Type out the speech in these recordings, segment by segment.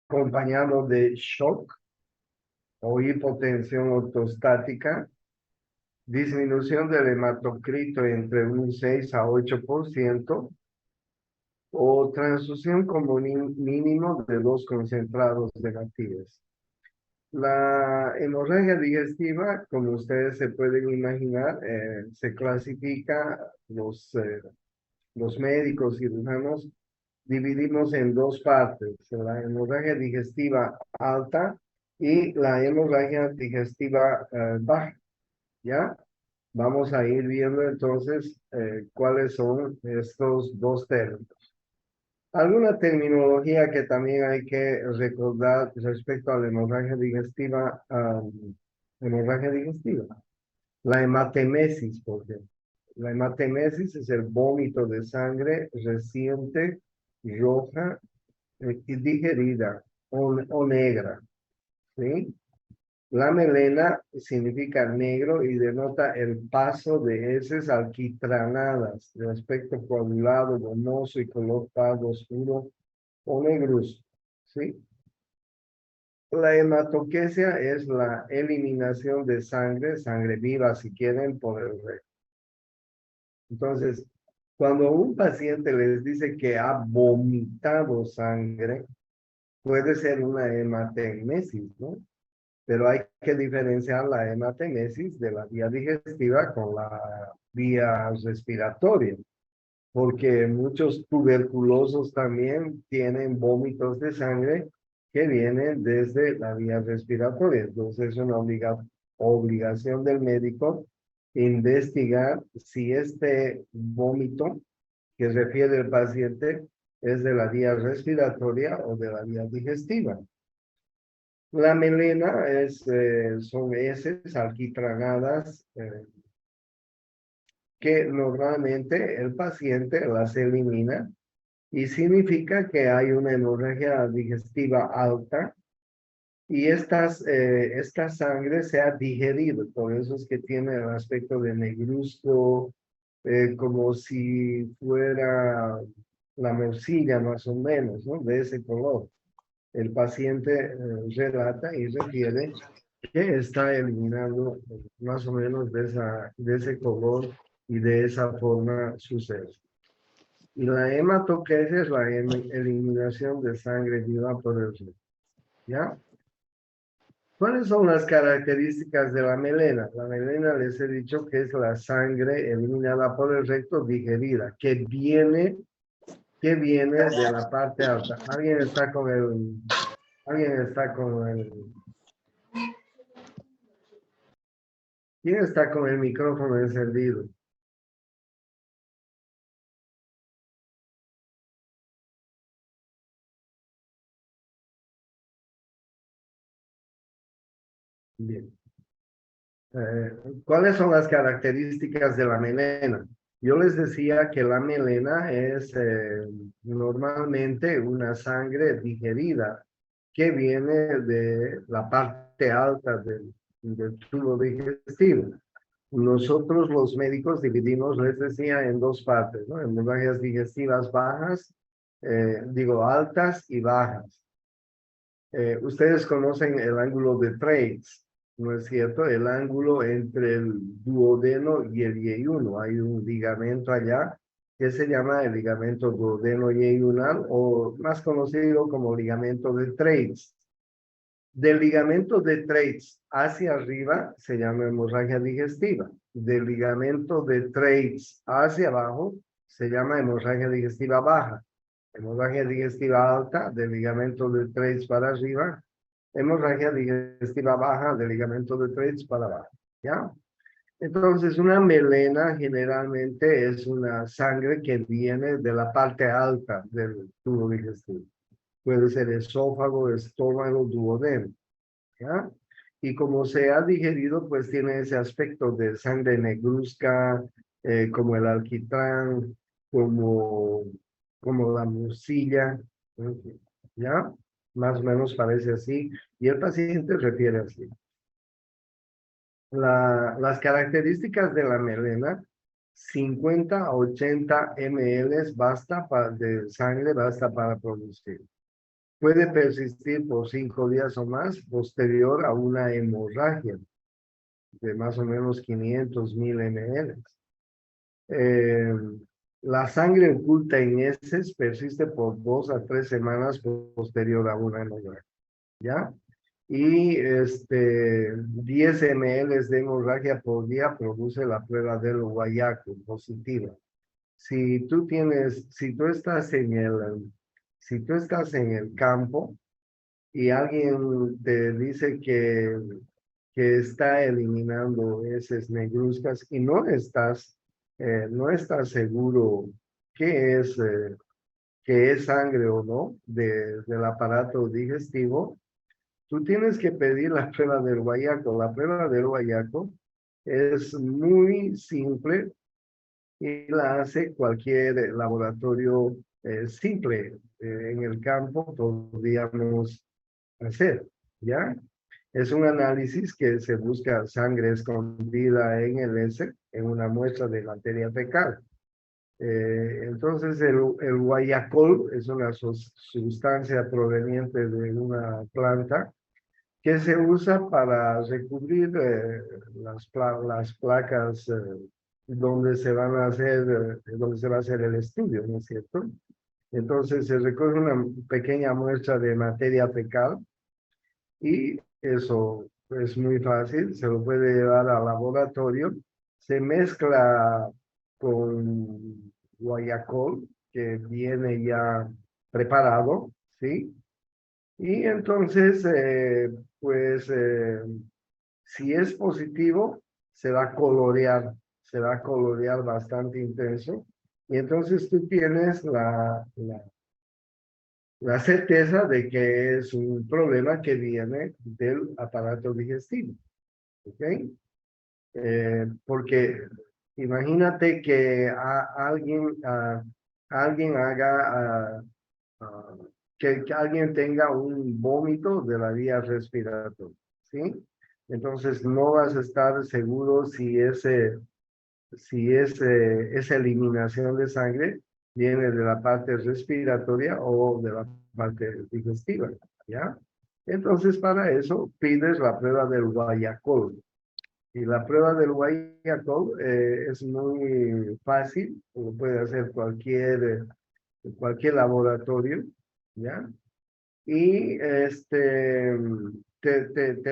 acompañado de shock o hipotensión ortostática, disminución del hematocrito entre un 6 a 8%, o transfusión como mínimo de 2 concentrados de batidas. La hemorragia digestiva, como ustedes se pueden imaginar, se clasifica, los médicos cirujanos dividimos en dos partes: la hemorragia digestiva alta y la hemorragia digestiva baja, ¿ya? Vamos a ir viendo entonces cuáles son estos dos términos. Alguna terminología que también hay que recordar respecto a la hemorragia digestiva, la hematemesis, por ejemplo. La hematemesis es el vómito de sangre reciente, roja y digerida o negra, ¿sí? La melena significa negro y denota el paso de heces alquitranadas de aspecto coagulado, gomoso y color pardo oscuro o negruzco, ¿sí? La hematoquesia es la eliminación de sangre, sangre viva si quieren, por el recto. Entonces, cuando un paciente les dice que ha vomitado sangre, puede ser una hematemesis, ¿no? Pero hay que diferenciar la hematemesis de la vía digestiva con la vía respiratoria, porque muchos tuberculosos también tienen vómitos de sangre que vienen desde la vía respiratoria. Entonces es una obligación del médico investigar si este vómito que refiere el paciente es de la vía respiratoria o de la vía digestiva. La melena son heces alquitranadas que normalmente el paciente las elimina y significa que hay una hemorragia digestiva alta y esta sangre se ha digerido, por eso es que tiene el aspecto de negruzco, como si fuera la morcilla más o menos, ¿no? De ese color. El paciente relata y refiere que está eliminando más o menos de ese color y de esa forma sucede. Y la hematoquesia es la eliminación de sangre viva por el recto, ¿ya? ¿Cuáles son las características de la melena? La melena les he dicho que es la sangre eliminada por el recto digerida, que viene de la parte alta. ¿Alguien está con ¿Quién está con el micrófono encendido? Bien. ¿Cuáles son las características de la melena? Yo les decía que la melena es normalmente una sangre digerida que viene de la parte alta del tubo digestivo. Nosotros los médicos dividimos, les decía, en dos partes, ¿no? Hemorragias digestivas bajas, altas y bajas. Ustedes conocen el ángulo de Treitz, ¿no es cierto? El ángulo entre el duodeno y el yeyuno. Hay un ligamento allá que se llama el ligamento duodeno-yeyunal, o más conocido como ligamento de Treitz. Del ligamento de Treitz hacia arriba se llama hemorragia digestiva. Del ligamento de Treitz hacia abajo se llama hemorragia digestiva baja. Hemorragia digestiva alta, del ligamento de Treitz para arriba. Hemorragia digestiva baja, del ligamento de Treitz para abajo. ¿Ya? Entonces, una melena generalmente es una sangre que viene de la parte alta del tubo digestivo. Puede ser esófago, estómago, duodeno, ¿ya? Y como se ha digerido, pues tiene ese aspecto de sangre negruzca, como el alquitrán, como, como la morcilla, ¿ya? Más o menos parece así, y el paciente refiere así. Las características de la melena: 50 a 80 ml de sangre basta para producir. puede persistir por 5 días o más posterior a una hemorragia de más o menos 500.000 ml. Eh, la sangre oculta en heces persiste por 2 a 3 semanas posterior a una hemorragia, ¿ya? Y 10 ml de hemorragia por día produce la prueba del guayaco positiva. Si tú estás en el campo y alguien te dice que está eliminando heces negruzcas y no estás seguro qué es sangre o no del aparato digestivo, tú tienes que pedir la prueba del guayaco. La prueba del guayaco es muy simple y la hace cualquier laboratorio simple en el campo, podríamos hacer, ¿ya? Es un análisis que se busca sangre escondida en el heces, en una muestra de materia fecal. Entonces, el guayacol es una sustancia proveniente de una planta que se usa para recubrir las placas donde se van a hacer, donde se va a hacer el estudio, ¿no es cierto? Entonces, se recoge una pequeña muestra de materia fecal y eso es muy fácil, se lo puede llevar al laboratorio, se mezcla con guayacol que viene ya preparado, ¿sí? Y entonces, pues, si es positivo, se va a colorear bastante intenso, y entonces tú tienes la certeza de que es un problema que viene del aparato digestivo, ¿ok? Porque imagínate que alguien haga, que alguien tenga un vómito de la vía respiratoria, ¿sí? Entonces no vas a estar seguro si esa eliminación de sangre viene de la parte respiratoria o de la parte digestiva, ¿ya? Entonces, para eso pides la prueba del guayacol. Y la prueba del guayacol es muy fácil, lo puede hacer cualquier laboratorio, ¿ya? Y te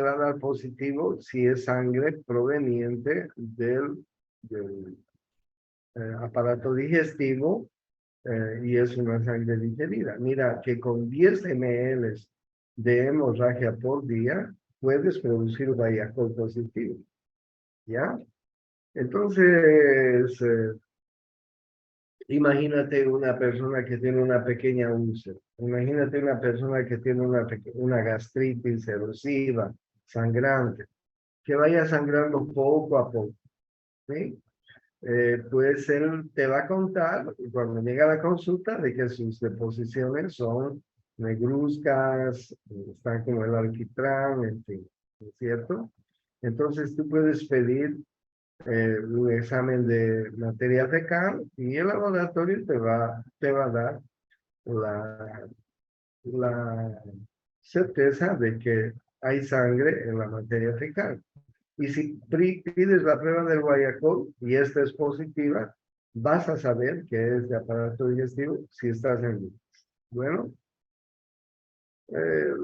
va a dar positivo si es sangre proveniente del aparato digestivo, y es una sangre digerida. Mira que con 10 ml de hemorragia por día puedes producir guayacol positivo, ¿ya? Entonces, imagínate una persona que tiene una pequeña úlcera, imagínate una persona que tiene una gastritis erosiva, sangrante, que vaya sangrando poco a poco, ¿sí? Pues él te va a contar cuando llega a la consulta de que sus deposiciones son negruzcas, están como el alquitrán, en fin, ¿no es cierto? Entonces tú puedes pedir un examen de materia fecal y el laboratorio te va a dar la, la certeza de que hay sangre en la materia fecal. Y si pides la prueba del guayacol y esta es positiva, vas a saber que es de aparato digestivo si estás en duda. Bueno, eh,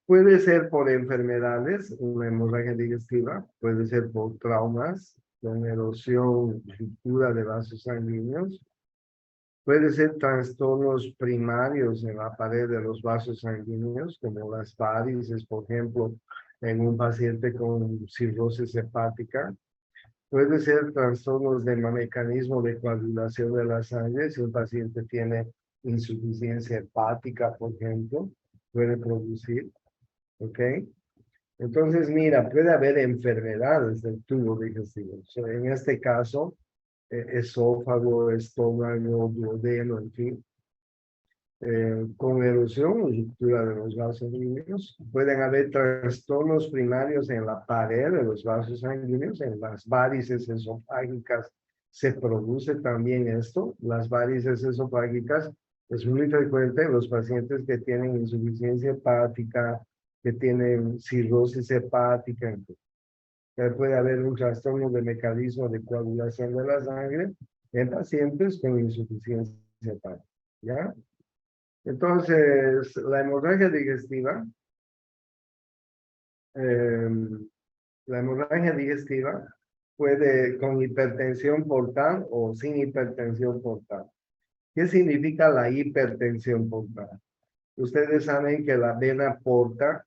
puede ser por enfermedades, una hemorragia digestiva, puede ser por traumas, con erosión, ruptura de vasos sanguíneos, puede ser trastornos primarios en la pared de los vasos sanguíneos, como las varices, por ejemplo, en un paciente con cirrosis hepática. Puede ser trastornos de mecanismo de coagulación de la sangre, si un paciente tiene insuficiencia hepática, por ejemplo, puede producir, ¿ok? Entonces, mira, puede haber enfermedades del tubo digestivo. En este caso, esófago, estómago, duodeno, en fin, con erosión o ruptura de los vasos sanguíneos. Pueden haber trastornos primarios en la pared de los vasos sanguíneos, en las varices esofágicas se produce también esto. Las varices esofágicas Es muy frecuente en los pacientes que tienen insuficiencia hepática, que tienen cirrosis hepática. Puede haber un trastorno de mecanismo de coagulación de la sangre en pacientes con insuficiencia hepática. ¿Ya? Entonces, la hemorragia digestiva, eh, la hemorragia digestiva puede con hipertensión portal o sin hipertensión portal. ¿Qué significa la hipertensión portal? Ustedes saben que la vena porta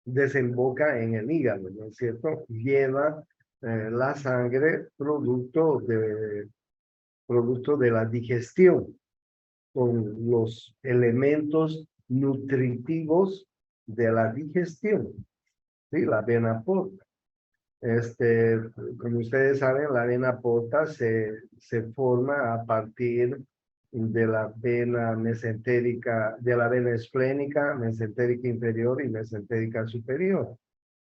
desemboca en el hígado, ¿no es cierto? Lleva la sangre producto de la digestión con los elementos nutritivos de la digestión, ¿sí? La vena porta. Como ustedes saben, la vena porta se forma a partir de la vena mesentérica, de la vena esplénica, mesentérica inferior y mesentérica superior.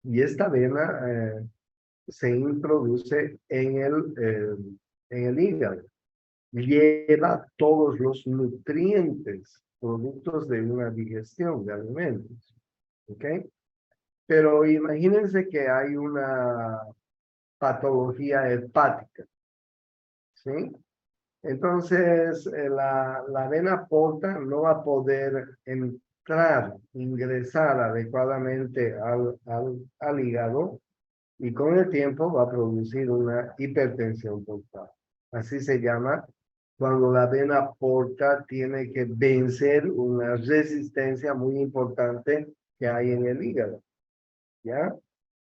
Y esta vena se introduce en el hígado. Lleva todos los nutrientes, productos de una digestión de alimentos. ¿Ok? Pero imagínense que hay una patología hepática, ¿sí? Entonces, la vena porta no va a poder ingresar adecuadamente al hígado y con el tiempo va a producir una hipertensión portal. Así se llama cuando la vena porta tiene que vencer una resistencia muy importante que hay en el hígado, ¿ya?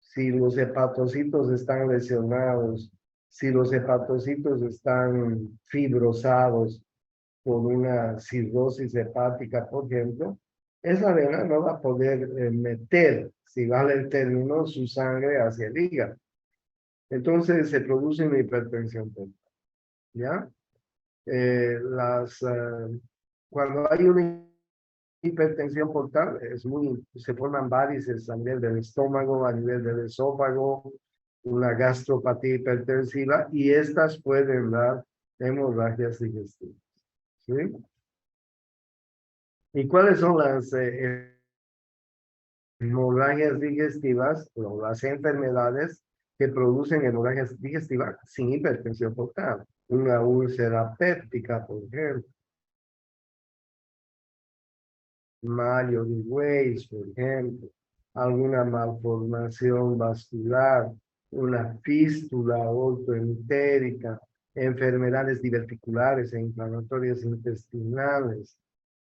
Si los hepatocitos están lesionados, si los hepatocitos están fibrosados por una cirrosis hepática, por ejemplo, esa vena no va a poder meter, si vale el término, su sangre hacia el hígado. Entonces se produce una hipertensión portal, ¿ya? Cuando hay una hipertensión portal, se forman varices a nivel del estómago, a nivel del esófago, una gastropatía hipertensiva, y estas pueden dar hemorragias digestivas, ¿sí? ¿Y cuáles son las hemorragias digestivas o las enfermedades que producen hemorragias digestivas sin hipertensión portal? Una úlcera péptica, por ejemplo, Mayo de Weiss, por ejemplo, alguna malformación vascular, una fístula ortoentérica, enfermedades diverticulares e inflamatorias intestinales,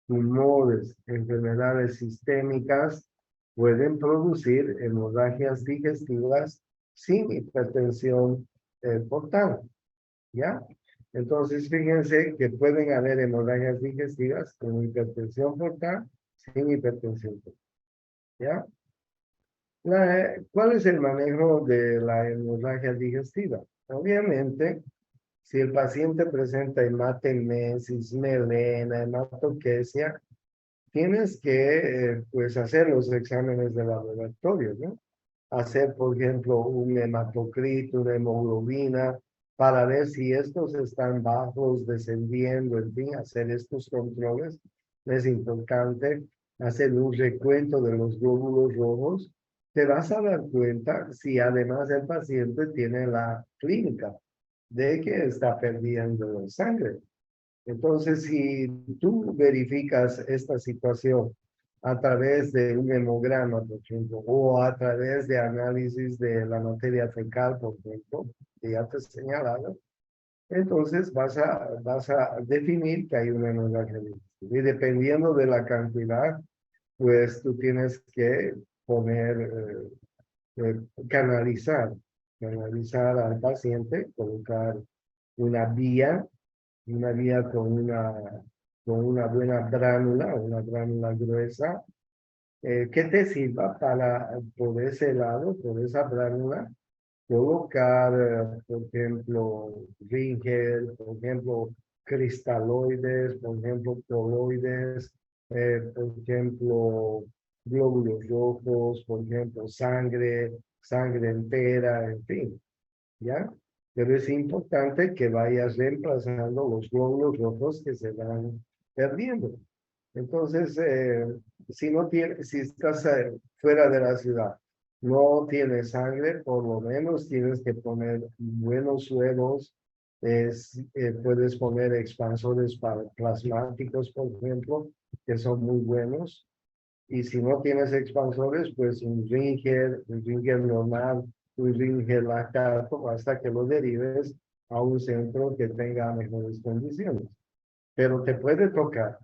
tumores, enfermedades sistémicas, pueden producir hemorragias digestivas sin hipertensión portal, ¿ya? Entonces, fíjense que pueden haber hemorragias digestivas con hipertensión portal, sin hipertensión portal, ¿ya? ¿Cuál es el manejo de la hemorragia digestiva? Obviamente, si el paciente presenta hematemesis, melena, hematoquesia, tienes que pues hacer los exámenes de laboratorio, ¿no? Hacer, por ejemplo, un hematocrito, una hemoglobina, para ver si estos están bajos, descendiendo, en fin, hacer estos controles. Es importante hacer un recuento de los glóbulos rojos. Te vas a dar cuenta si además el paciente tiene la clínica de que está perdiendo sangre. Entonces, si tú verificas esta situación a través de un hemograma, por ejemplo, o a través de análisis de la materia fecal, por ejemplo, que ya te he señalado, entonces vas a definir que hay una hemorragia digestiva. Y dependiendo de la cantidad, pues tú tienes que canalizar, canalizar al paciente, colocar una vía con una buena bránula, una bránula gruesa, que te sirva para, por ese lado, por esa bránula, colocar, por ejemplo, Ringer, por ejemplo, cristaloides, por ejemplo, coloides, por ejemplo, glóbulos rojos, por ejemplo, sangre entera, en fin, ¿ya? pero es importante que vayas reemplazando los glóbulos rojos que se van perdiendo. Entonces, si estás fuera de la ciudad, no tienes sangre, por lo menos tienes que poner buenos sueros, puedes poner expansores plasmáticos, por ejemplo, que son muy buenos. Y si no tienes expansores, pues un Ringer normal, un Ringer lactato, hasta que lo derives a un centro que tenga mejores condiciones. Pero te puede tocar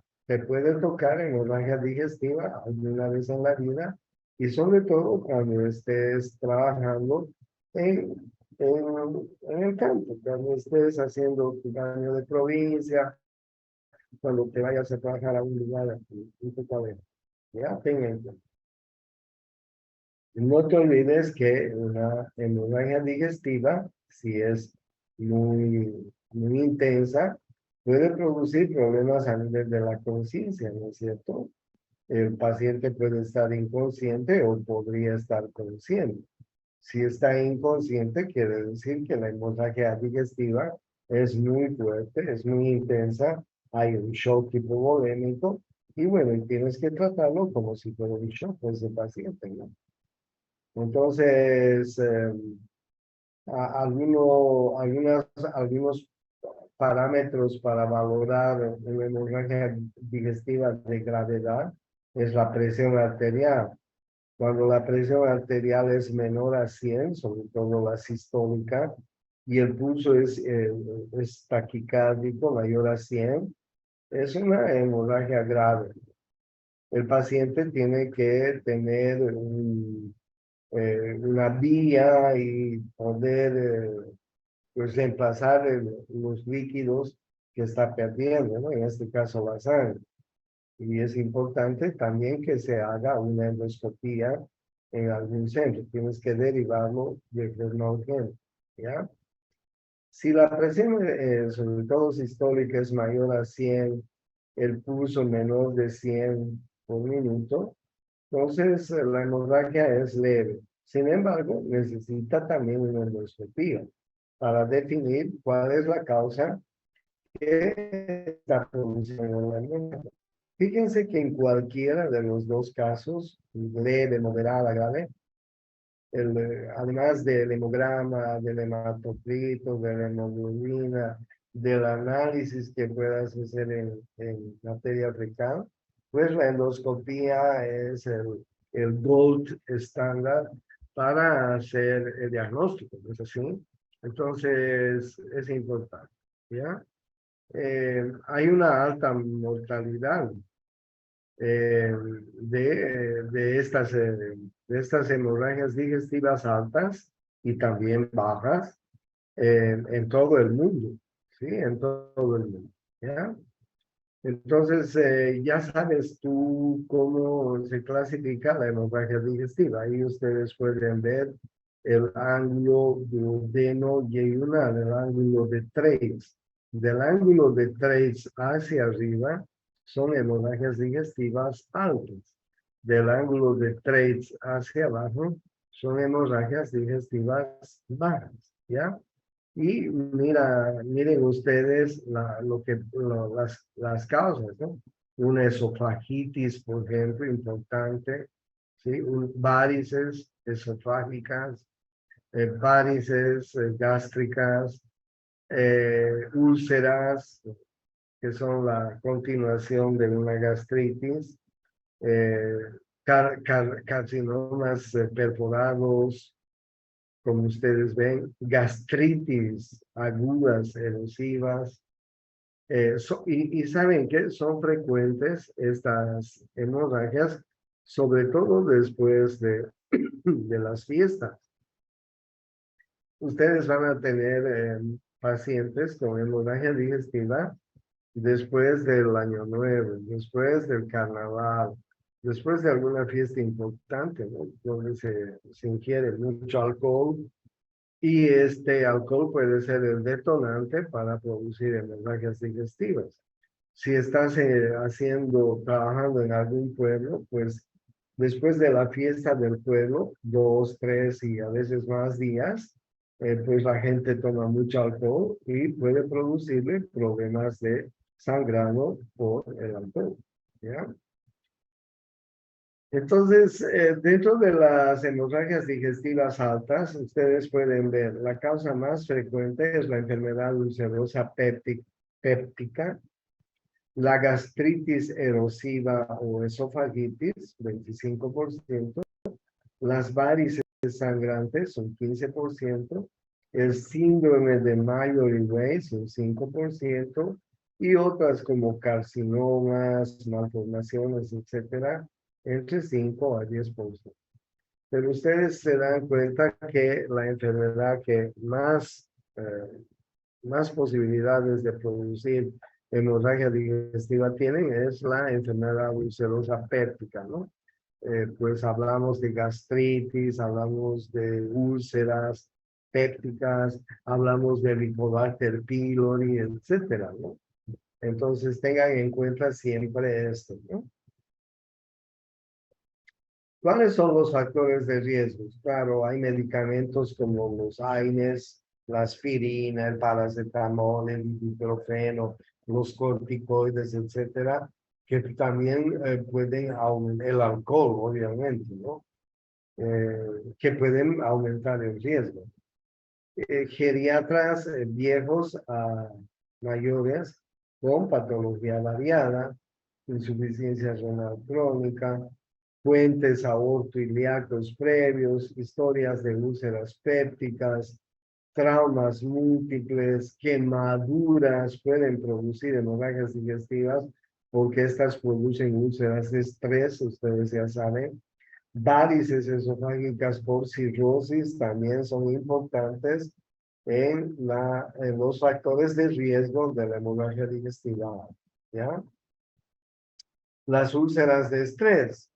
en hemorragia digestiva alguna vez en la vida y sobre todo cuando estés trabajando en el campo, cuando estés haciendo tu baño de provincia, cuando te vayas a trabajar a un lugar en tu cabeza. Ya, ten en cuenta. No te olvides que una hemorragia digestiva, si es muy intensa, puede producir problemas a nivel de la conciencia, ¿no es cierto? El paciente puede estar inconsciente o podría estar consciente. Si está inconsciente, quiere decir que la hemorragia digestiva es muy fuerte, es muy intensa, hay un shock hipovolémico y bueno, y tienes que tratarlo como si fuera un shock de ese paciente, ¿no? Entonces, algunos parámetros para valorar una hemorragia digestiva de gravedad es la presión arterial. Cuando la presión arterial es menor a 100, sobre todo la sistólica, y el pulso es taquicárdico mayor a 100, es una hemorragia grave. El paciente tiene que tener una vía y poder pues reemplazar los líquidos que está perdiendo, ¿no? En este caso la sangre. Y es importante también que se haga una endoscopía en algún centro. Tienes que derivarlo de forma urgente, ¿ya? Si la presión, sobre todo sistólica, es mayor a 100, el pulso menor de 100 por minuto, entonces la hemorragia es leve. Sin embargo, necesita también una endoscopía para definir cuál es la causa que está produciendo la hemorragia. Fíjense que en cualquiera de los dos casos, leve, moderada, grave, además del hemograma, del hematocrito, de la hemoglobina, del análisis que puedas hacer en materia fecal, pues la endoscopía es el gold estándar para hacer el diagnóstico, ¿no es así? Entonces, es importante, ¿ya? Hay una alta mortalidad de estas hemorragias digestivas altas y también bajas en todo el mundo, ¿sí? En todo el mundo, ¿ya? Entonces, ya sabes tú cómo se clasifica la hemorragia digestiva. Ahí ustedes pueden ver el ángulo duodeno-yeyunal, el ángulo de Treitz. Del ángulo de Treitz hacia arriba son hemorragias digestivas altas. Del ángulo de Treitz hacia abajo son hemorragias digestivas bajas, ¿ya? Y miren ustedes las causas, ¿no? Una esofagitis, por ejemplo, importante, ¿sí? Varices esofágicas, varices gástricas, úlceras, que son la continuación de una gastritis, eh, carcinomas perforados, como ustedes ven, gastritis agudas, erosivas, y saben que son frecuentes estas hemorragias, sobre todo después de las fiestas. Ustedes van a tener pacientes con hemorragia digestiva después del Año Nuevo, después del Carnaval, después de alguna fiesta importante, ¿no? Donde se ingiere mucho alcohol y este alcohol puede ser el detonante para producir hemorragias digestivas. Si estás trabajando en algún pueblo, pues después de la fiesta del pueblo, 2, 3 y a veces más días, pues la gente toma mucho alcohol y puede producirle problemas de sangrado por el alcohol, ¿ya? Entonces, dentro de las hemorragias digestivas altas, ustedes pueden ver, la causa más frecuente es la enfermedad ulcerosa péptica, la gastritis erosiva o esofagitis, 25%, las varices sangrantes, un 15%, el síndrome de Mallory-Weiss, un 5%, y otras como carcinomas, malformaciones, etcétera, entre 5 a 10%. Pero ustedes se dan cuenta que la enfermedad que más posibilidades de producir hemorragia digestiva tienen es la enfermedad ulcerosa péptica, ¿no? Pues hablamos de gastritis, hablamos de úlceras pépticas, hablamos de Helicobacter pylori, etcétera, ¿no? Entonces tengan en cuenta siempre esto, ¿no? ¿Cuáles son los factores de riesgo? Claro, hay medicamentos como los AINES, la aspirina, el paracetamol, el ibuprofeno, los corticoides, etcétera, que también pueden aumentar el alcohol, obviamente, ¿no? Que pueden aumentar el riesgo. Geriatras viejos a mayores con patología variada, insuficiencia renal crónica, puentes aortoilíacos previos, historias de úlceras pépticas, traumas múltiples, quemaduras pueden producir hemorragias digestivas porque estas producen úlceras de estrés, ustedes ya saben. Varices esofágicas por cirrosis también son importantes en los factores de riesgo de la hemorragia digestiva, ¿ya? Las úlceras de estrés,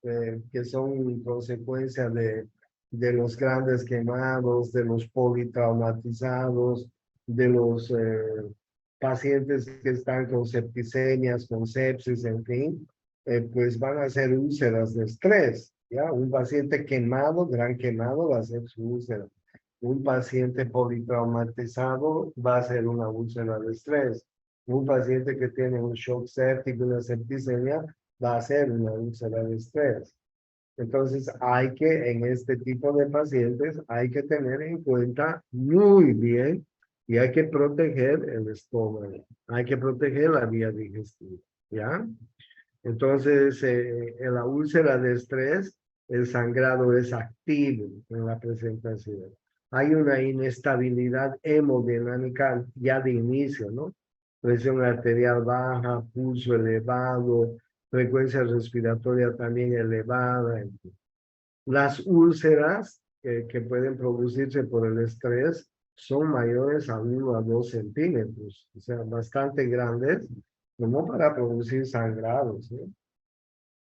que son consecuencia de los grandes quemados, de los politraumatizados, de los pacientes que están con septicemias, con sepsis, en fin, pues van a ser úlceras de estrés, ¿ya? Un paciente quemado, gran quemado, va a ser su úlcera. Un paciente politraumatizado va a ser una úlcera de estrés. Un paciente que tiene un shock séptico, una septicemia, va a ser una úlcera de estrés. Entonces, hay que, en este tipo de pacientes, hay que tener en cuenta muy bien y hay que proteger el estómago, hay que proteger la vía digestiva, ¿ya? Entonces, en la úlcera de estrés, el sangrado es activo en la presentación. Hay una inestabilidad hemodinámica ya de inicio, ¿no? Presión arterial baja, pulso elevado, frecuencia respiratoria también elevada. Las úlceras que pueden producirse por el estrés son mayores a 1 a 2 centímetros, o sea, bastante grandes, como para producir sangrados, ¿no?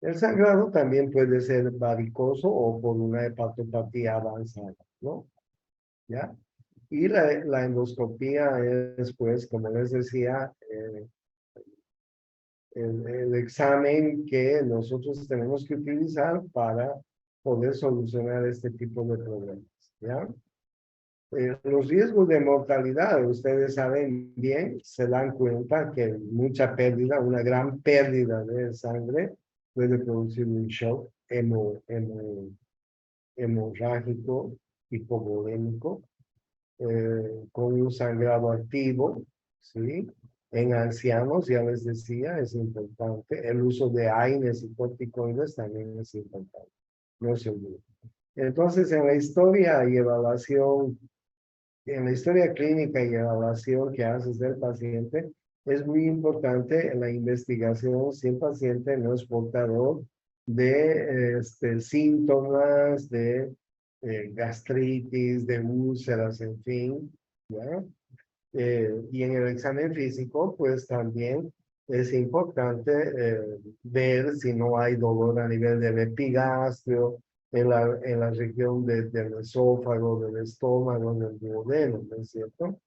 El sangrado también puede ser varicoso o por una hepatopatía avanzada, ¿no? ¿Ya? Y la endoscopía es, pues, como les decía, el examen que nosotros tenemos que utilizar para poder solucionar este tipo de problemas, ¿ya? Los riesgos de mortalidad, ustedes saben bien, se dan cuenta que mucha pérdida, una gran pérdida de sangre puede producir un shock hemorrágico hipovolémico con un sangrado activo, ¿sí? En ancianos, ya les decía, es importante. El uso de AINES y corticoides también es importante. No se olvide. Entonces, en la historia y evaluación, en la historia clínica y evaluación que haces del paciente, es muy importante la investigación si el paciente no es portador de síntomas de gastritis, de úlceras, en fin, ¿ya? Y en el examen físico, pues también es importante ver si no hay dolor a nivel del epigastrio, en la región del esófago, del estómago, del duodeno, ¿no es cierto?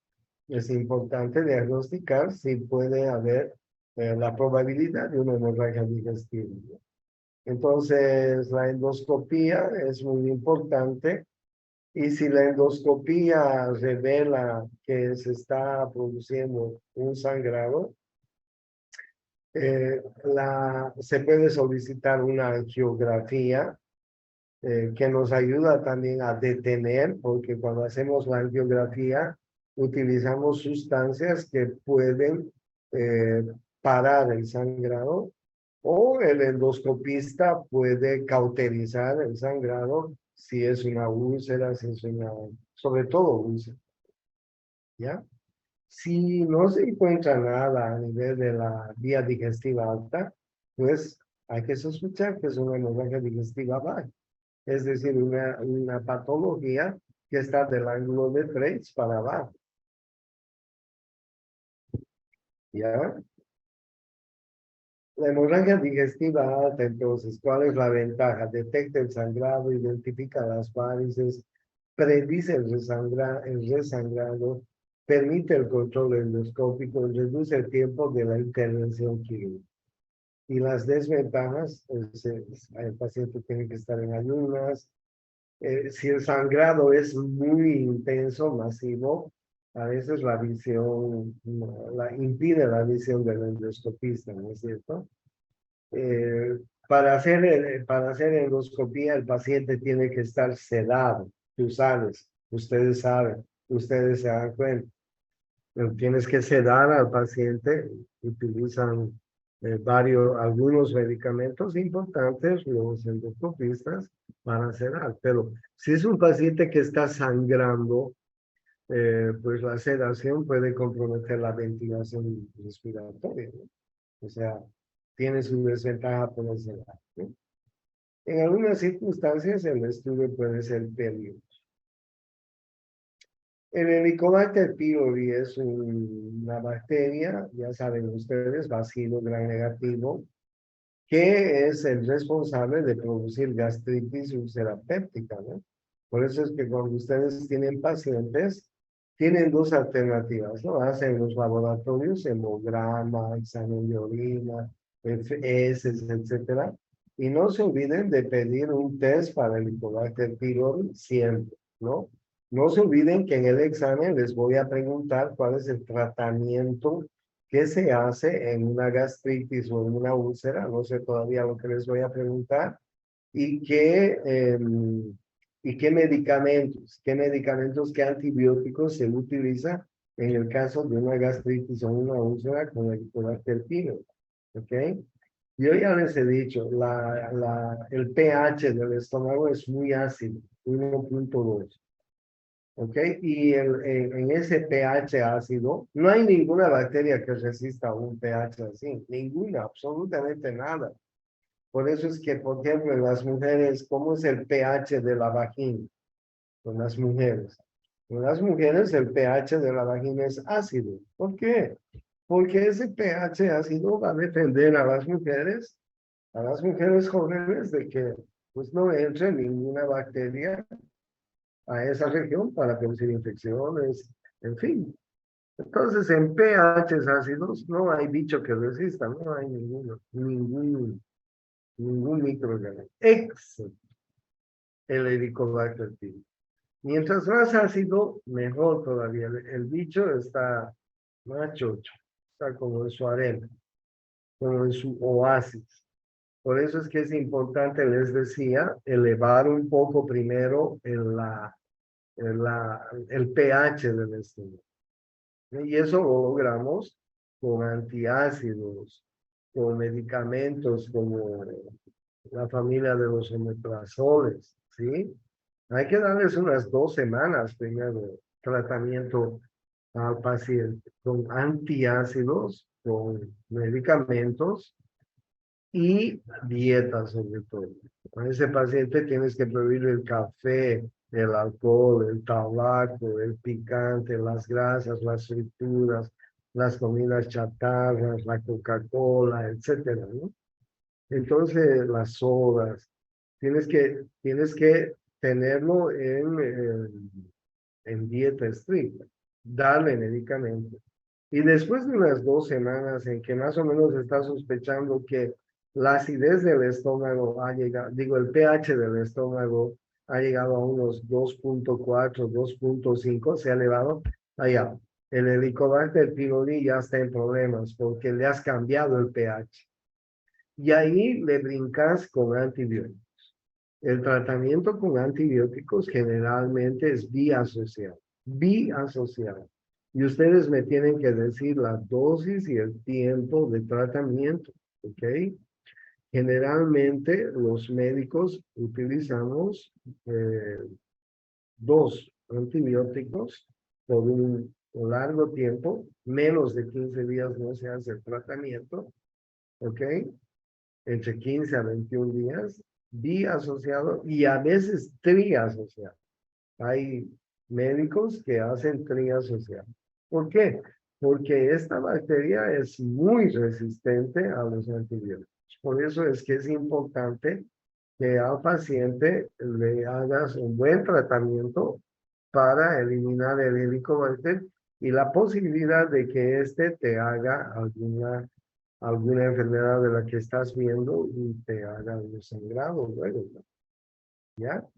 Es importante diagnosticar si puede haber la probabilidad de una hemorragia digestiva. Entonces, la endoscopía es muy importante Y si la endoscopía revela que se está produciendo un sangrado, se puede solicitar una angiografía que nos ayuda también a detener, porque cuando hacemos la angiografía utilizamos sustancias que pueden eh, parar el sangrado, o el endoscopista puede cauterizar el sangrado si es una úlcera, si es una, sobre todo úlcera, ¿ya? Si no se encuentra nada a nivel de la vía digestiva alta, pues hay que sospechar que es una hemorragia digestiva baja, es decir, una patología que está del ángulo de Treitz para abajo, ¿ya? La hemorragia digestiva alta, entonces, ¿cuál es la ventaja? Detecta el sangrado, identifica las varices, predice el resangrado, permite el control endoscópico, reduce el tiempo de la intervención quirúrgica. Y las desventajas, el paciente tiene que estar en ayunas. Si el sangrado es muy intenso, masivo, a veces la visión impide la visión del endoscopista, ¿no es cierto? Eh, para hacer endoscopía, el paciente tiene que estar sedado. Tú sabes, ustedes saben, ustedes se dan cuenta. Tienes que sedar al paciente, utilizan algunos medicamentos importantes, los endoscopistas, para sedar. Pero si es un paciente que está sangrando, pues la sedación puede comprometer la ventilación respiratoria, ¿no? O sea, tiene su desventaja por ese lado, ¿no? En algunas circunstancias el estudio puede ser peligroso. El Helicobacter pylori es una bacteria, ya saben ustedes, bacilo gram negativo, que es el responsable de producir gastritis úlcera péptica, ¿no? Por eso es que cuando ustedes tienen pacientes, tienen dos alternativas, ¿no? Hacen los laboratorios, hemograma, examen de orina, heces, etcétera, y no se olviden de pedir un test para el Helicobacter pylori siempre, ¿no? No se olviden que en el examen les voy a preguntar cuál es el tratamiento que se hace en una gastritis o en una úlcera, no sé todavía lo que les voy a preguntar, y qué medicamentos, qué antibióticos se utiliza en el caso de una gastritis o una úlcera con el Helicobacter pylori, ¿ok? Yo ya les he dicho, el pH del estómago es muy ácido, 1.2. ¿Ok? Y en ese pH ácido, no hay ninguna bacteria que resista a un pH así, ninguna, absolutamente nada. Por eso es que, por ejemplo, en las mujeres, ¿cómo es el pH de la vagina? Con las mujeres. En las mujeres el pH de la vagina es ácido. ¿Por qué? Porque ese pH ácido va a defender a las mujeres jóvenes de que pues no entre ninguna bacteria a esa región para producir infecciones, en fin. Entonces, en pH ácidos no hay bicho que resista, no hay ningún microorganismo, excepto el Helicobacter pylori. Mientras más ácido, mejor todavía. El bicho está más chocho, está como en su arena, como en su oasis. Por eso es que es importante, les decía, elevar un poco primero el pH del estómago. Y eso lo logramos con antiácidos, con medicamentos como la familia de los omeprazoles, ¿sí? Hay que darles unas 2 semanas primero de tratamiento al paciente con antiácidos, con medicamentos y dieta sobre todo. A ese paciente tienes que prohibir el café, el alcohol, el tabaco, el picante, las grasas, las frituras, las comidas chatarras, la Coca-Cola, etcétera, ¿no? Entonces, las sodas, tienes que tenerlo en dieta estricta, darle medicamentos. Y después de unas 2 semanas en que más o menos está sospechando que la acidez del estómago ha llegado, digo, el pH del estómago ha llegado a unos 2.4, 2.5, se ha elevado allá. El Helicobacter pylori ya está en problemas porque le has cambiado el pH. Y ahí le brincas con antibióticos. El tratamiento con antibióticos generalmente es biasociado. Biasociado. Y ustedes me tienen que decir la dosis y el tiempo de tratamiento. ¿Ok? Generalmente los médicos utilizamos 2 antibióticos por un largo tiempo, menos de 15 días no se hace el tratamiento, ¿ok? Entre 15 a 21 días, biasociado y a veces triasociado. Hay médicos que hacen triasociado. ¿Por qué? Porque esta bacteria es muy resistente a los antibióticos. Por eso es que es importante que al paciente le hagas un buen tratamiento para eliminar el helicobacter y la posibilidad de que éste te haga alguna enfermedad de la que estás viendo y te haga un sangrado luego, ¿no? ¿Ya?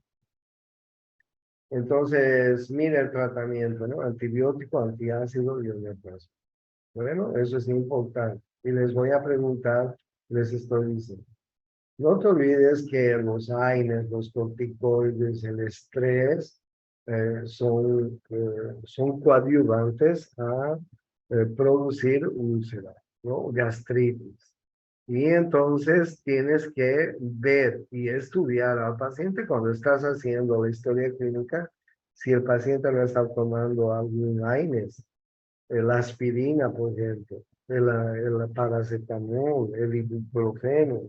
Entonces, mira el tratamiento, ¿no? Antibiótico, antiácido y omeprazol. Bueno, eso es importante. Y les voy a preguntar, les estoy diciendo. No te olvides que los AINES, los corticoides, el estrés, son coadyuvantes a producir úlceras, ¿no? Gastritis. Y entonces tienes que ver y estudiar al paciente cuando estás haciendo la historia clínica, si el paciente no está tomando algún AINES, la aspirina, por ejemplo, el paracetamol, el ibuprofeno,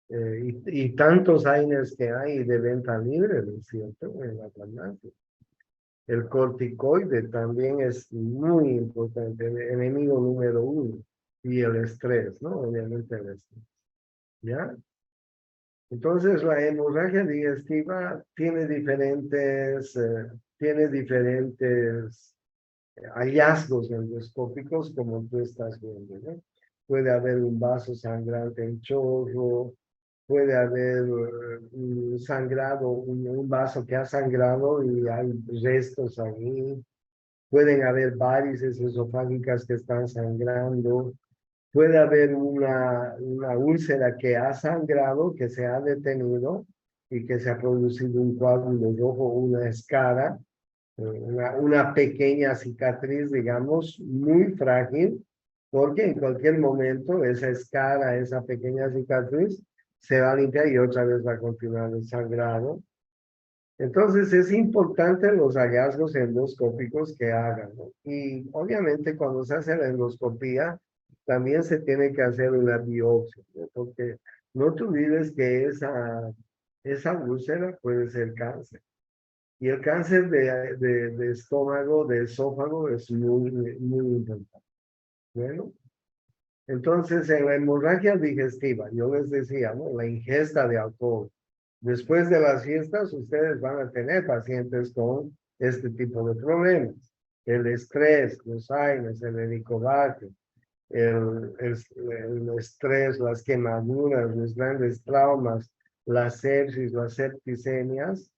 y tantos AINES que hay de venta libre, ¿no es cierto?, en la farmacia. El corticoide también es muy importante, el enemigo número uno. Y el estrés, ¿no? Obviamente el estrés. ¿Ya? Entonces la hemorragia digestiva tiene diferentes hallazgos endoscópicos como tú estás viendo, ¿no? Puede haber un vaso sangrante en chorro, puede haber un sangrado, un vaso que ha sangrado y hay restos ahí, pueden haber varices esofágicas que están sangrando, puede haber una úlcera que ha sangrado, que se ha detenido y que se ha producido un coágulo rojo, una escara, una pequeña cicatriz, digamos, muy frágil, porque en cualquier momento esa escara, esa pequeña cicatriz, se va a limpiar y otra vez va a continuar el sangrado. Entonces es importante los hallazgos endoscópicos que hagan, ¿no? Y obviamente cuando se hace la endoscopía, también se tiene que hacer una biopsia, ¿no? Porque no te olvides que esa úlcera puede ser cáncer. Y el cáncer de estómago, de esófago, es muy, muy importante. Bueno, entonces en la hemorragia digestiva, yo les decía, ¿no? La ingesta de alcohol. Después de las fiestas, ustedes van a tener pacientes con este tipo de problemas. El estrés, los AINES, el helicobacter, el estrés, las quemaduras, los grandes traumas, las sepsis, las septicemias,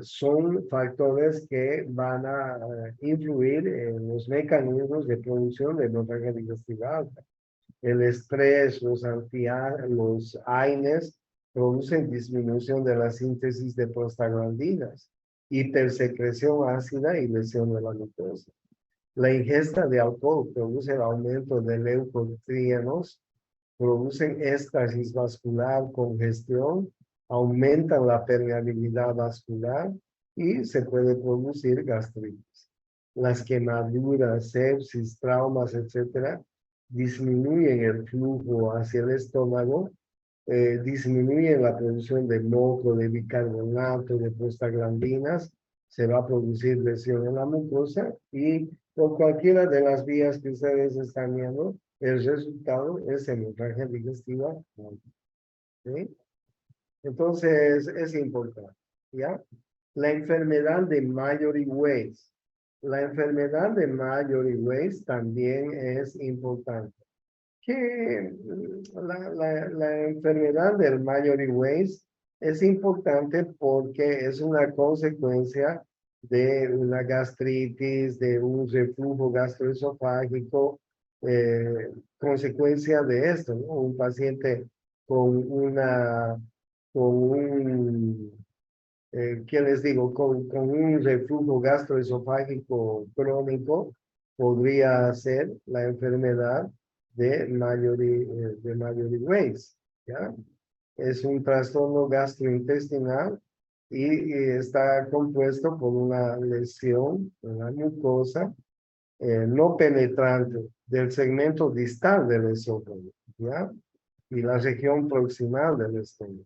son factores que van a influir en los mecanismos de producción de hemorragia digestiva alta. El estrés, los AINES producen disminución de la síntesis de prostaglandinas, hipersecreción ácida y lesión de la glucosa. La ingesta de alcohol produce el aumento de leucotrienos, producen éstasis vascular, congestión, aumentan la permeabilidad vascular y se puede producir gastritis. Las quemaduras, sepsis, traumas, etcétera, disminuyen el flujo hacia el estómago, disminuyen la producción de moco, de bicarbonato, de prostaglandinas, se va a producir lesión en la mucosa y por cualquiera de las vías que ustedes están viendo, el resultado es hemorragia digestiva. ¿Sí? Entonces, es importante, ¿ya? La enfermedad de Mallory-Weiss. La enfermedad de Mallory-Weiss también es importante. Que la enfermedad del Mallory-Weiss es importante porque es una consecuencia de una gastritis, de un reflujo gastroesofágico, consecuencia de esto, ¿no? Un paciente con con un, ¿qué les digo? Con un reflujo gastroesofágico crónico podría ser la enfermedad de Mayory-Weiss, ¿ya? Es un trastorno gastrointestinal y está compuesto por una lesión en la mucosa no penetrante del segmento distal del esófago, ¿ya? Y la región proximal del estómago,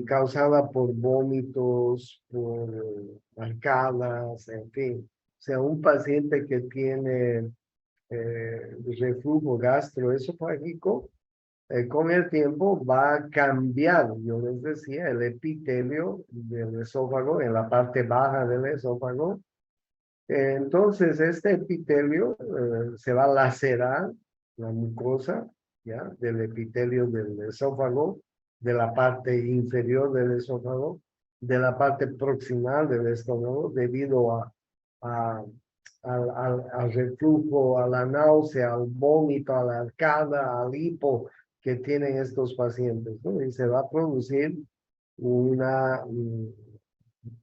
causada por vómitos, por arcadas, en fin. O sea, un paciente que tiene reflujo gastroesofágico con el tiempo va a cambiar, yo les decía, el epitelio del esófago en la parte baja del esófago. Entonces, este epitelio se va a lacerar la mucosa, ¿ya? Del epitelio del esófago, de la parte inferior del esófago, de la parte proximal del estómago, debido a, al reflujo, a la náusea, al vómito, a la arcada, al hipo que tienen estos pacientes, ¿no? Y se va a producir una,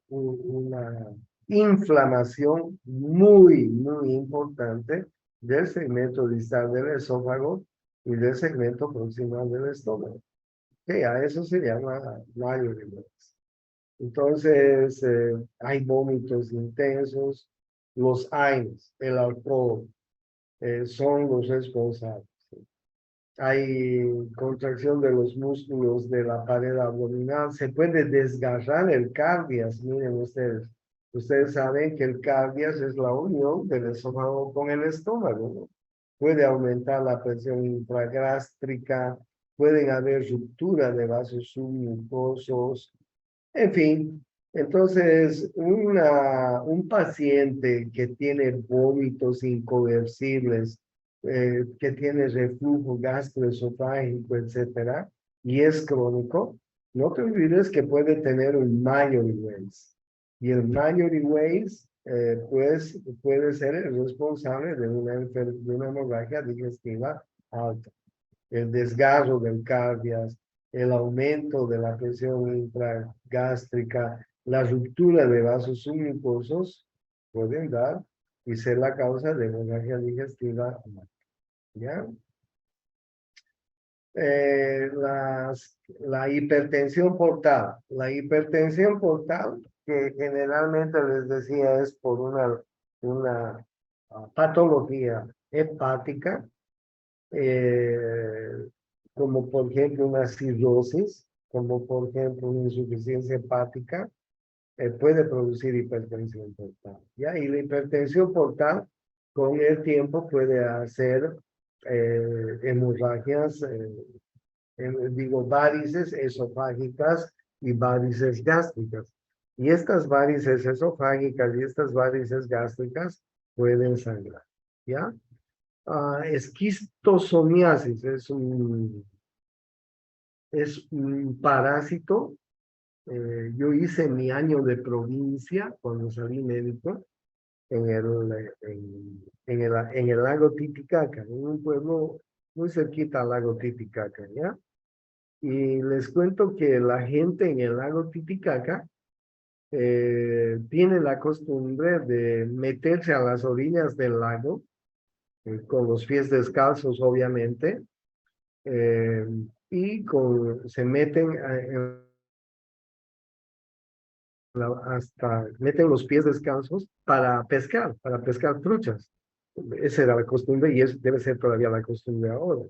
una inflamación muy importante del segmento distal del esófago y del segmento proximal del estómago. Que a eso se llama mayoría. Entonces, hay vómitos intensos, los AINES, el alcohol, son los responsables. Hay contracción de los músculos de la pared abdominal. Se puede desgarrar el cardias. Miren ustedes. Ustedes saben que el cardias es la unión del esófago con el estómago, ¿no? Puede aumentar la presión intragástrica. Pueden haber ruptura de vasos submucosos. En fin, entonces un paciente que tiene vómitos inconversibles, que tiene reflujo gastroesofágico, etcétera, y es crónico, no te olvides que puede tener un Mayory-Weiss. Y el Mayory-Weiss, pues, puede ser el responsable de de una hemorragia digestiva alta, el desgarro del cardias, el aumento de la presión intragástrica, la ruptura de vasos submucosos pueden dar y ser la causa de hemorragia digestiva, ¿ya? La hipertensión portal. La hipertensión portal, que generalmente les decía es por una patología hepática, eh, como por ejemplo una cirrosis, como por ejemplo una insuficiencia hepática, puede producir hipertensión portal, ¿ya? Y la hipertensión portal con el tiempo puede hacer hemorragias, digo, varices esofágicas y varices gástricas. Y estas varices esofágicas y estas varices gástricas pueden sangrar, ¿ya? Esquistosomiasis es un parásito. Yo hice mi año de provincia cuando salí médico en el lago Titicaca, en un pueblo muy cerquita al lago Titicaca, ¿ya? Y les cuento que la gente en el lago Titicaca tiene la costumbre de meterse a las orillas del lago, con los pies descalzos, obviamente, eh, y se meten hasta, meten los pies descalzos para pescar truchas. Esa era la costumbre y debe ser todavía la costumbre ahora.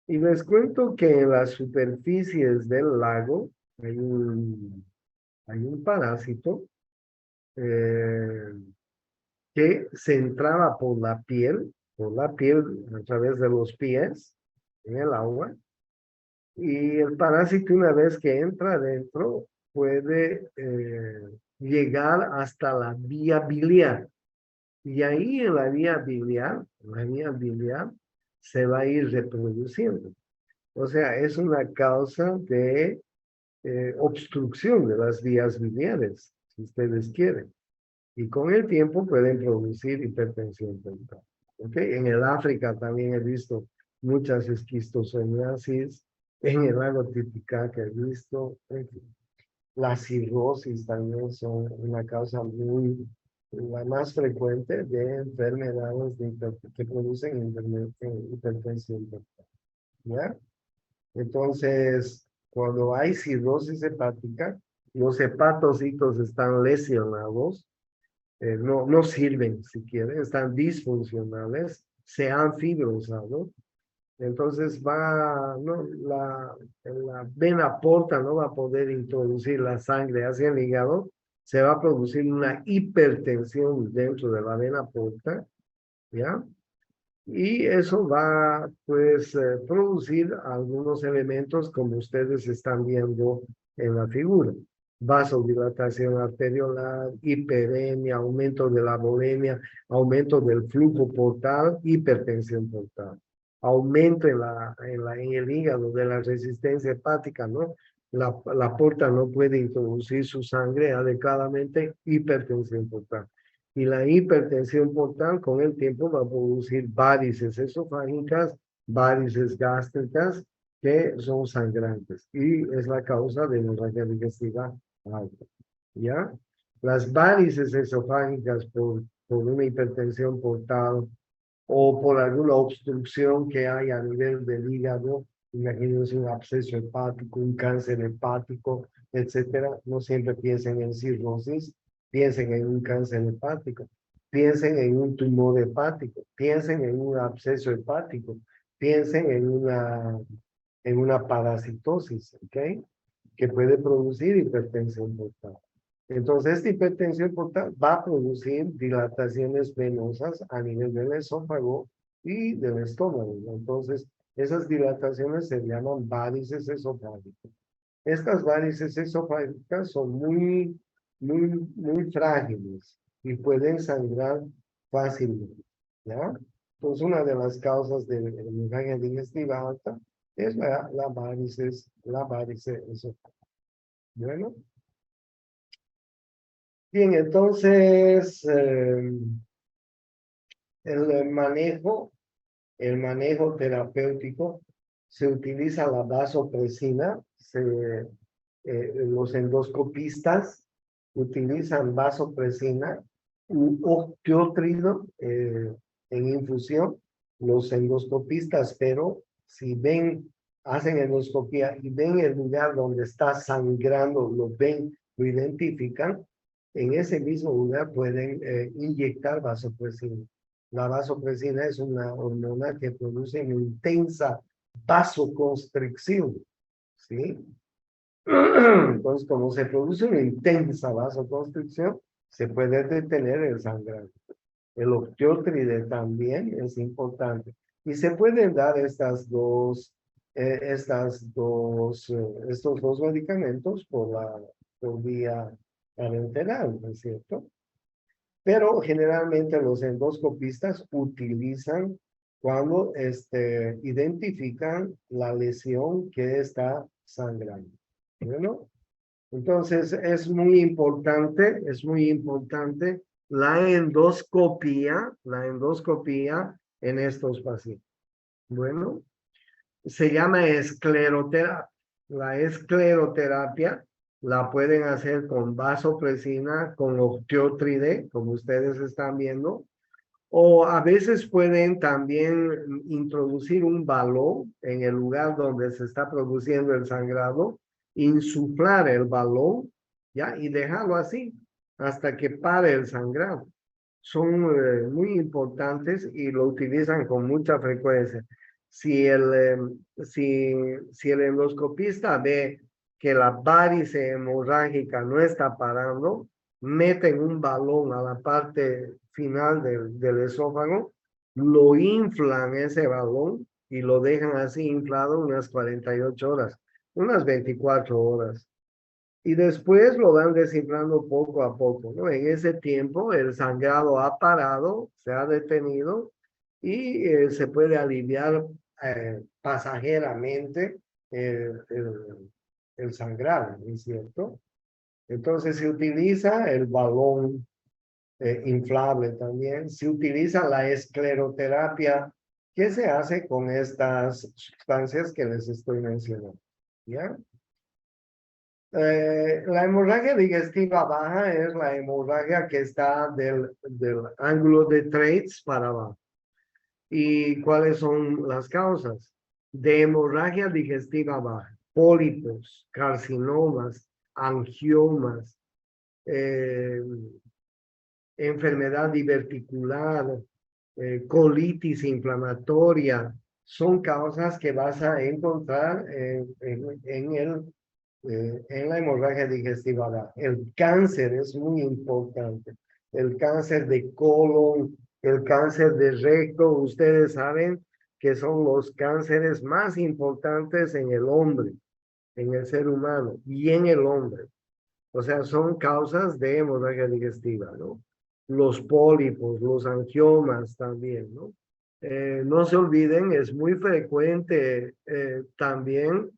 Y les cuento que en las superficies del lago hay un parásito eh, que se entraba por la piel a través de los pies en el agua. Y el parásito, una vez que entra adentro, puede llegar hasta la vía biliar. Y ahí en la vía biliar se va a ir reproduciendo. O sea, es una causa de obstrucción de las vías biliares, si ustedes quieren. Y con el tiempo pueden producir hipertensión portal. ¿Okay? En el África también he visto muchas esquistosomiasis, en el lago Titicaca he visto, en fin. La cirrosis también son una causa la más frecuente de enfermedades que producen hipertensión portal. ¿Ya? Entonces, cuando hay cirrosis hepática, los hepatocitos están lesionados, no sirven si quieren, están disfuncionales, se han fibrosado. Entonces no, la vena porta no va a poder introducir la sangre hacia el hígado, se va a producir una hipertensión dentro de la vena porta, ¿ya? Y eso va, pues, producir algunos elementos como ustedes están viendo en la figura. Vasodilatación arteriolar, hiperemia, aumento de la volemia, aumento del flujo portal, hipertensión portal. Aumento en el hígado de la resistencia hepática, ¿no? La porta no puede introducir su sangre adecuadamente, hipertensión portal. Y la hipertensión portal con el tiempo va a producir varices esofágicas, varices gástricas que son sangrantes y es la causa de hemorragia digestiva alta. ¿Ya? Las varices esofágicas por una hipertensión portal o por alguna obstrucción que hay a nivel del hígado, imagínense un absceso hepático, un cáncer hepático, etcétera, no siempre piensen en cirrosis, piensen en un cáncer hepático, piensen en un tumor hepático, piensen en un absceso hepático, piensen en una parasitosis, ¿ok? Que puede producir hipertensión portal. Entonces, esta hipertensión portal va a producir dilataciones venosas a nivel del esófago y del estómago. Entonces, esas dilataciones se llaman varices esofágicas. Estas varices esofágicas son muy frágiles y pueden sangrar fácilmente, ¿ya? Entonces, una de las causas de hemorragia digestiva alta es la varice esofágica. Bueno. Bien, entonces, el manejo terapéutico se utiliza la vasopresina, los endoscopistas utilizan vasopresina u octiotrido en infusión, los endoscopistas, pero si hacen endoscopía y ven el lugar donde está sangrando, lo ven, lo identifican, en ese mismo lugar pueden inyectar vasopresina. La vasopresina es una hormona que produce una intensa vasoconstricción, ¿sí? Entonces, como se produce una intensa vasoconstricción, se puede detener el sangrado. El octiotride también es importante. Y se pueden dar estos dos medicamentos por vía parenteral, ¿no es cierto? Pero generalmente los endoscopistas utilizan cuando identifican la lesión que está sangrando. ¿Bueno? Entonces es muy importante la endoscopía en estos pacientes. Bueno, se llama escleroterapia. La escleroterapia la pueden hacer con vasopresina, con octiotride, como ustedes están viendo, o a veces pueden también introducir un balón en el lugar donde se está produciendo el sangrado, insuflar el balón, ¿ya? Y dejarlo así hasta que pare el sangrado. Son muy importantes y lo utilizan con mucha frecuencia. Si el endoscopista ve que la varice hemorrágica no está parando, meten un balón a la parte final del esófago, lo inflan ese balón y lo dejan así inflado unas 48 horas, unas 24 horas. Y después lo van desinflando poco a poco, ¿no? En ese tiempo el sangrado ha parado, se ha detenido y se puede aliviar pasajeramente el sangrado, ¿no es cierto? Entonces se utiliza el balón inflable también, se utiliza la escleroterapia que se hace con estas sustancias que les estoy mencionando, ¿ya? La hemorragia digestiva baja es la hemorragia que está del ángulo de Treitz para abajo. ¿Y cuáles son las causas? De hemorragia digestiva baja: pólipos, carcinomas, angiomas, eh, enfermedad diverticular, colitis inflamatoria. Son causas que vas a encontrar en la hemorragia digestiva baja. El cáncer es muy importante. El cáncer de colon, el cáncer de recto, ustedes saben que son los cánceres más importantes en el hombre, en el ser humano y en el hombre. O sea, son causas de hemorragia digestiva, ¿no? Los pólipos, los angiomas también, ¿no? No se olviden, es muy frecuente también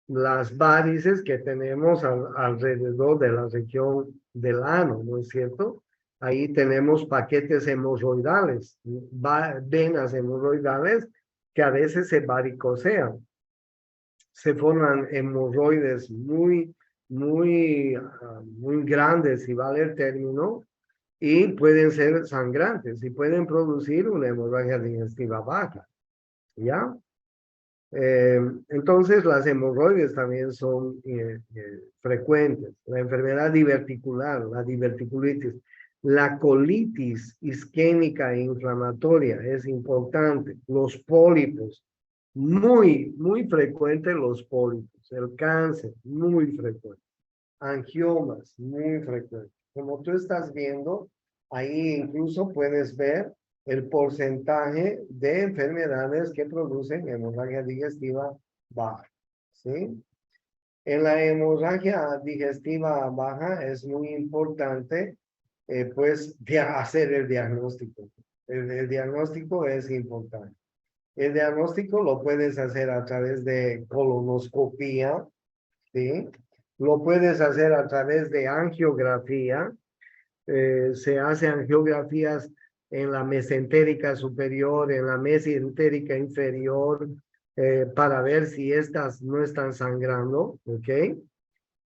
las varices que tenemos alrededor de la región del ano, ¿no es cierto? Ahí tenemos paquetes hemorroidales, venas hemorroidales que a veces se varicocean. Se forman hemorroides muy grandes, si vale el término, y pueden ser sangrantes y pueden producir una hemorragia digestiva baja, ¿ya? Entonces, las hemorroides también son frecuentes. La enfermedad diverticular, la diverticulitis, la colitis isquémica e inflamatoria es importante. Los pólipos, muy frecuentes los pólipos. El cáncer, muy frecuente. Angiomas, muy frecuentes. Como tú estás viendo, ahí incluso puedes ver el porcentaje de enfermedades que producen hemorragia digestiva baja, ¿sí? En la hemorragia digestiva baja es muy importante, pues, hacer el diagnóstico. El diagnóstico es importante. El diagnóstico lo puedes hacer a través de colonoscopía, ¿sí? Lo puedes hacer a través de angiografía. Se hace angiografías en la mesentérica superior, en la mesentérica inferior, para ver si estas no están sangrando, ¿ok?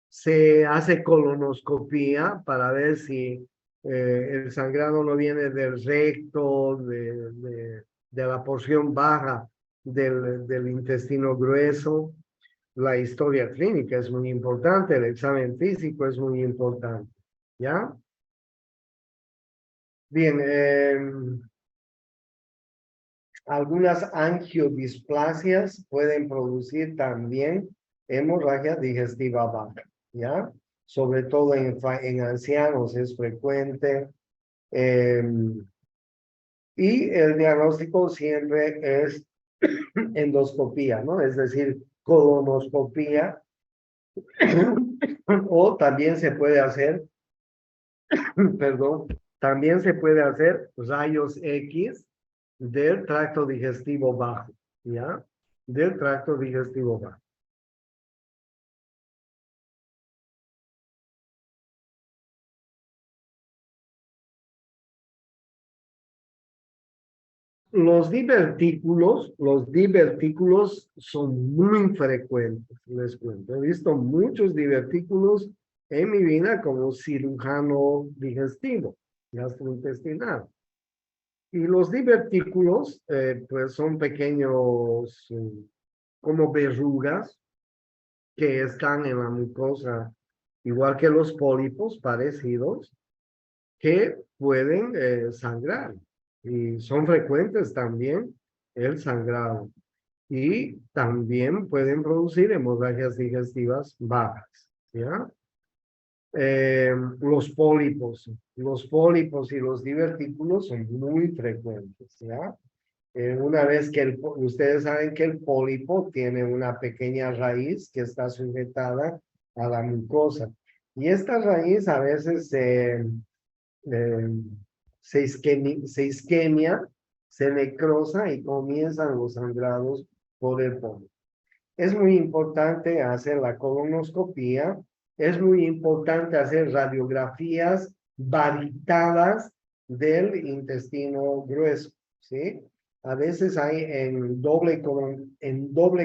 Se hace colonoscopía para ver si el sangrado no viene del recto, de la porción baja del intestino grueso. La historia clínica es muy importante, el examen físico es muy importante, ¿ya? Bien, algunas angiodisplasias pueden producir también hemorragia digestiva baja, ¿ya? Sobre todo en ancianos es frecuente. Y el diagnóstico siempre es endoscopía, ¿no? Es decir, colonoscopía. O también se puede hacer, perdón, también se puede hacer rayos X del tracto digestivo bajo, ¿ya? Del tracto digestivo bajo. Los divertículos son muy frecuentes, les cuento. He visto muchos divertículos en mi vida como cirujano digestivo, gastrointestinal. Y los divertículos, pues son pequeños, como verrugas que están en la mucosa, igual que los pólipos parecidos, que pueden sangrar. Y son frecuentes también el sangrado. Y también pueden producir hemorragias digestivas bajas, ¿ya? Los pólipos y los divertículos son muy frecuentes, ¿ya? Una vez que ustedes saben que el pólipo tiene una pequeña raíz que está sujetada a la mucosa. Y esta raíz a veces eh, se isquemia, se necrosa y comienzan los sangrados por el pólipo. es muy importante hacer la colonoscopía, es muy importante hacer radiografías varitadas del intestino grueso, ¿sí? A veces hay en doble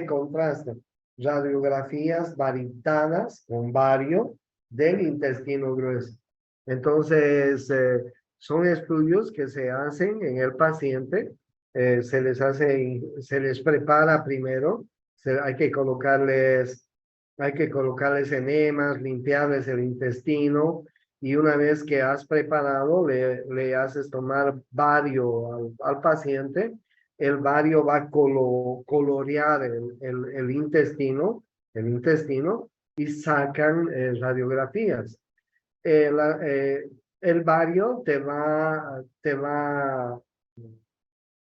contraste radiografías varitadas con bario del intestino grueso. Entonces, son estudios que se hacen en el paciente, se les prepara primero, hay que colocarles enemas, limpiarles el intestino, y una vez que has preparado, le haces tomar bario al paciente. El bario va a colorear el intestino, y sacan radiografías. El bario te va a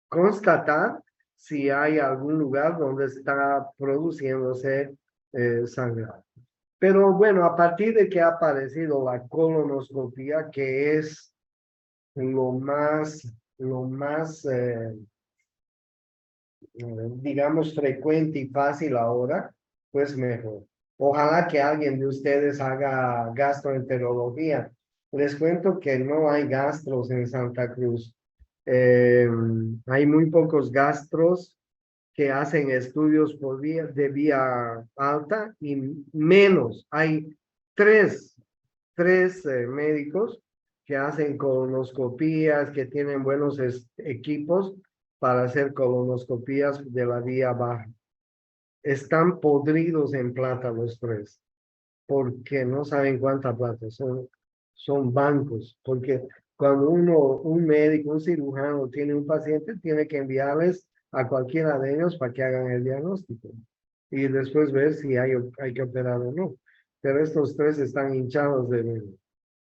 constatar si hay algún lugar donde está produciéndose sangrado. Pero bueno, a partir de que ha aparecido la colonoscopia, que es lo más digamos, frecuente y fácil ahora, pues mejor. Ojalá que alguien de ustedes haga gastroenterología. Les cuento que no hay gastros en Santa Cruz. Hay muy pocos gastros que hacen estudios de vía alta, y menos. Hay tres médicos que hacen colonoscopías, que tienen buenos equipos para hacer colonoscopías de la vía baja. Están podridos en plata los tres, porque no saben cuánta plata, son bancos, porque cuando un médico, un cirujano tiene un paciente, tiene que enviarles a cualquiera de ellos para que hagan el diagnóstico y después ver si hay que operar o no. Pero estos tres están hinchados de dinero.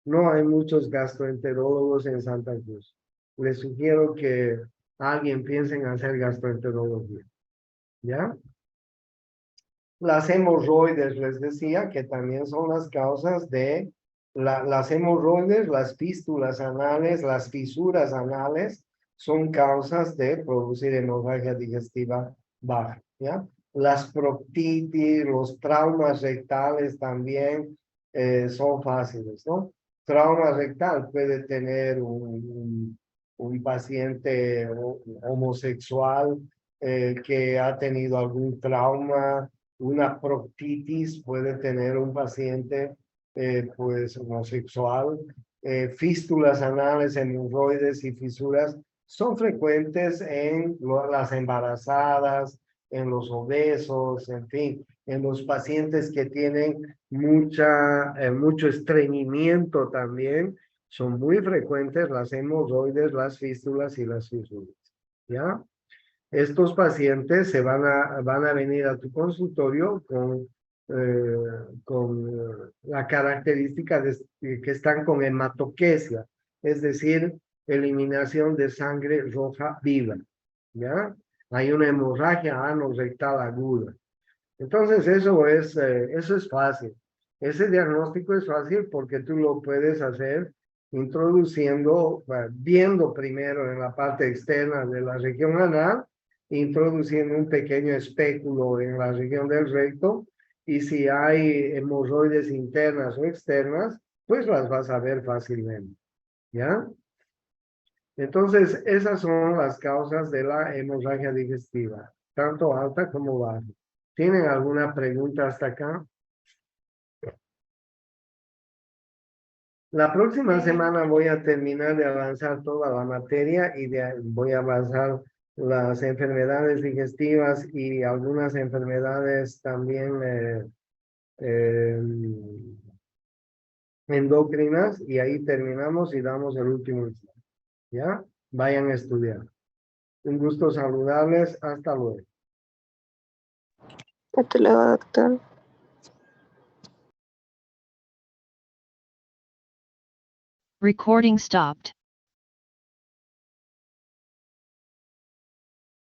No hay muchos gastroenterólogos en Santa Cruz. Les sugiero que alguien piense en hacer gastroenterología, ¿ya? Las hemorroides, les decía, que también son las causas de las hemorroides, las fístulas anales, las fisuras anales, son causas de producir hemorragia digestiva baja, ¿ya? Las proctitis, los traumas rectales también son fáciles, ¿no? Trauma rectal puede tener un paciente homosexual que ha tenido algún trauma. Una proctitis puede tener un paciente pues homosexual. Fístulas anales, hemorroides y fisuras son frecuentes en las embarazadas, en los obesos, en fin, en los pacientes que tienen mucho estreñimiento también. Son muy frecuentes las hemorroides, las fístulas y las fisuras, ¿ya? Estos pacientes van a venir a tu consultorio con la característica de que están con hematoquesia, es decir, eliminación de sangre roja viva, ¿ya? Hay una hemorragia anorrectal aguda. Entonces, eso es fácil. Ese diagnóstico es fácil porque tú lo puedes hacer introduciendo, viendo primero en la parte externa de la región anal, introduciendo un pequeño espéculo en la región del recto, y si hay hemorroides internas o externas, pues las vas a ver fácilmente, ¿ya? Entonces, esas son las causas de la hemorragia digestiva, tanto alta como baja. ¿Tienen alguna pregunta hasta acá? La próxima semana voy a terminar de avanzar toda la materia y voy a avanzar las enfermedades digestivas y algunas enfermedades también endocrinas, y ahí terminamos y damos el último examen, ¿ya? Vayan a estudiar. Un gusto saludarles. Hasta luego. Hasta luego, doctor. Recording stopped.